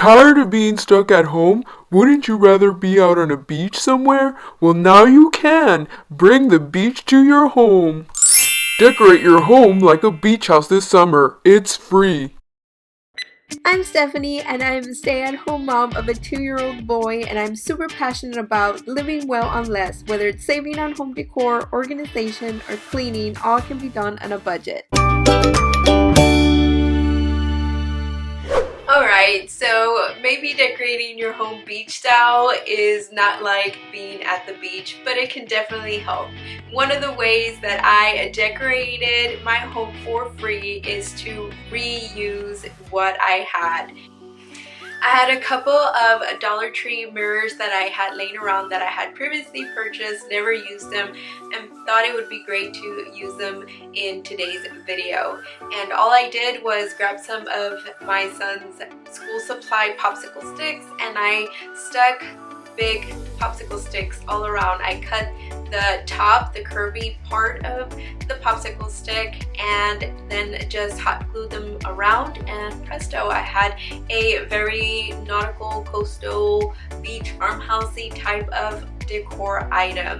Tired of being stuck at home? Wouldn't you rather be out on a beach somewhere? Well, now you can. Bring the beach to your home. Decorate your home like a beach house this summer. It's free. I'm Stephanie and I'm a stay-at-home mom of a 2-year-old boy, and I'm super passionate about living well on less. Whether it's saving on home decor, organization, or cleaning, all can be done on a budget. Alright, so maybe decorating your home beach style is not like being at the beach, but it can definitely help. One of the ways that I decorated my home for free is to reuse what I had. I had a couple of Dollar Tree mirrors that I had laying around that I had previously purchased, never used them, and thought it would be great to use them in today's video. And all I did was grab some of my son's school supply popsicle sticks and I stuck big popsicle sticks all around. I cut the top, the curvy part of the popsicle stick, and then just hot glued them around, and presto, I had a very nautical, coastal, beach, farmhousey type of decor item.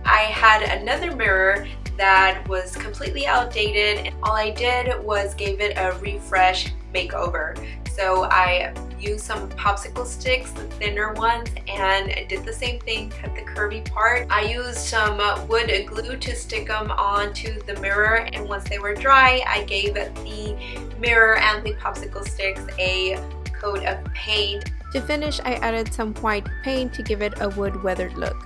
I had another mirror that was completely outdated, and all I did was gave it a refresh makeover. So I used some popsicle sticks, the thinner ones, and did the same thing, cut the curvy part. I used some wood glue to stick them onto the mirror, and once they were dry, I gave the mirror and the popsicle sticks a coat of paint. To finish, I added some white paint to give it a wood weathered look.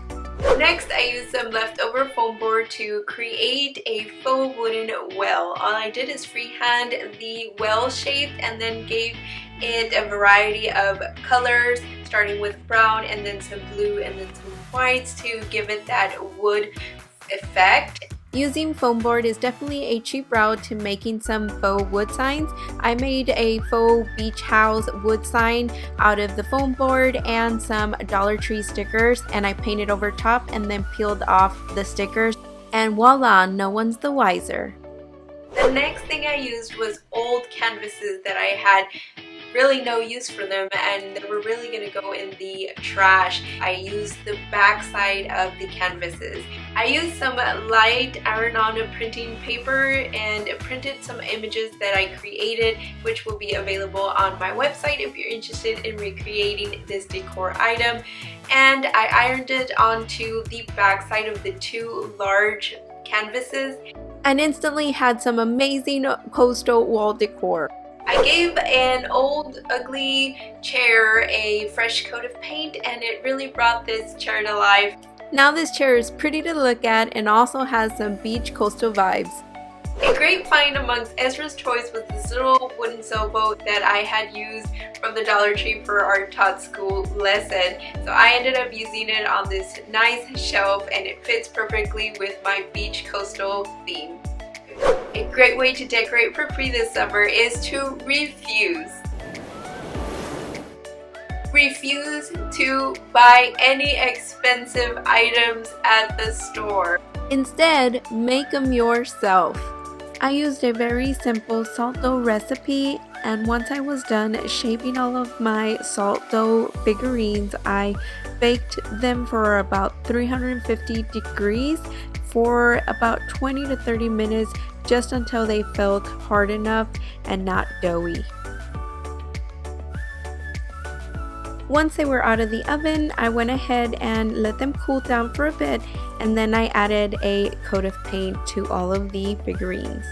Next, I used some leftover foam board to create a faux wooden well. All I did is freehand the well shape and then gave it a variety of colors, starting with brown and then some blue and then some whites to give it that wood effect. Using foam board is definitely a cheap route to making some faux wood signs. I made a faux beach house wood sign out of the foam board and some Dollar Tree stickers, and I painted over top and then peeled off the stickers, and voila, no one's the wiser. The next thing I used was old canvases that I had really no use for them and they were really going to go in the trash. I used the back side of the canvases. I used some light iron-on printing paper and printed some images that I created, which will be available on my website if you're interested in recreating this decor item. And I ironed it onto the back side of the two large canvases and instantly had some amazing coastal wall decor. I gave an old ugly chair a fresh coat of paint and it really brought this chair to life. Now this chair is pretty to look at and also has some beach coastal vibes. A great find amongst Ezra's toys was this little wooden sailboat that I had used from the Dollar Tree for our Tot School lesson. So I ended up using it on this nice shelf and it fits perfectly with my beach coastal theme. A great way to decorate for free this summer is to refuse. Refuse to buy any expensive items at the store. Instead, make them yourself. I used a very simple salt dough recipe, and once I was done shaping all of my salt dough figurines, I baked them for about 350 degrees for about 20 to 30 minutes, just until they felt hard enough and not doughy. Once they were out of the oven, I went ahead and let them cool down for a bit, and then I added a coat of paint to all of the figurines.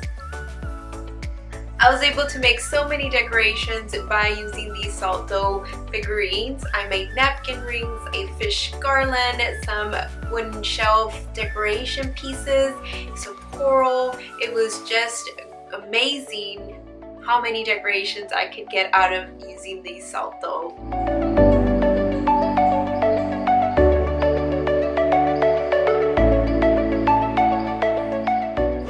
I was able to make so many decorations by using these salt dough figurines. I made napkin rings, a fish garland, some wooden shelf decoration pieces, some coral. It was just amazing how many decorations I could get out of using these salt dough.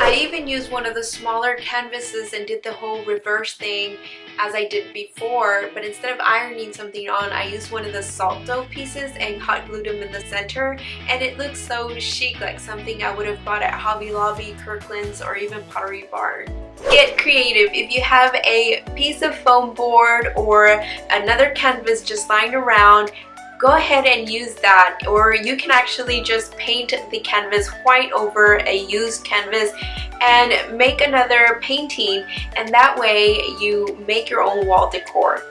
I even used one of the smaller canvases and did the whole reverse thing as I did before, but instead of ironing something on, I used one of the salt dough pieces and hot glued them in the center, and it looks so chic, like something I would have bought at Hobby Lobby, Kirkland's, or even Pottery Barn. Get creative. If you have a piece of foam board or another canvas just lying around, go ahead and use that, or you can actually just paint the canvas white over a used canvas and make another painting, and that way you make your own wall decor.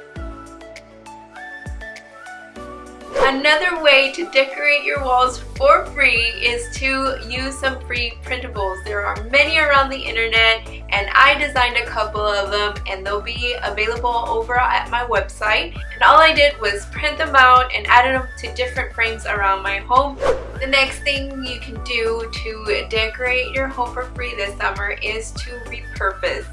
Another way to decorate your walls for free is to use some free printables. There are many around the internet, and I designed a couple of them, and they'll be available over at my website. And all I did was print them out and added them to different frames around my home. The next thing you can do to decorate your home for free this summer is to repurpose.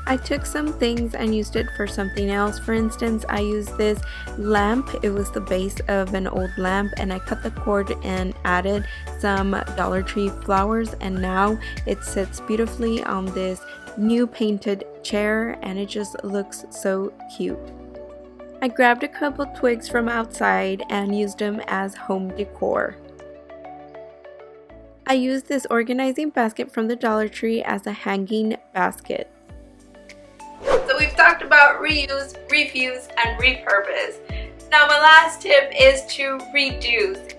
I took some things and used it for something else. For instance, I used this lamp. It was the base of an old lamp, and I cut the cord and added some Dollar Tree flowers, and now it sits beautifully on this new painted chair, and it just looks so cute. I grabbed a couple twigs from outside and used them as home decor. I used this organizing basket from the Dollar Tree as a hanging basket. So we've talked about reuse, refuse, and repurpose. Now my last tip is to reduce.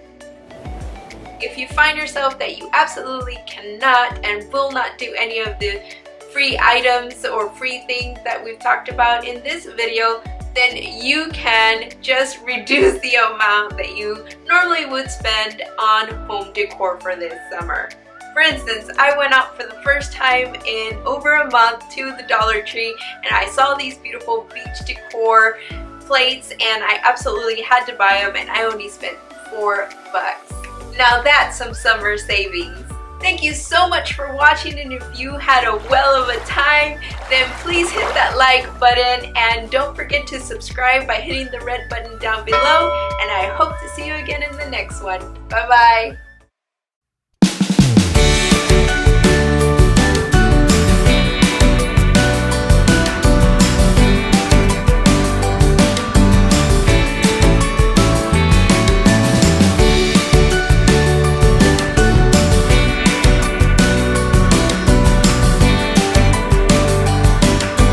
If you find yourself that you absolutely cannot and will not do any of the free items or free things that we've talked about in this video, then you can just reduce the amount that you normally would spend on home decor for this summer. For instance, I went out for the first time in over a month to the Dollar Tree, and I saw these beautiful beach decor plates, and I absolutely had to buy them, and I only spent $4. Now that's some summer savings. Thank you so much for watching, and if you had a well of a time, then please hit that like button, and don't forget to subscribe by hitting the red button down below, and I hope to see you again in the next one. Bye bye!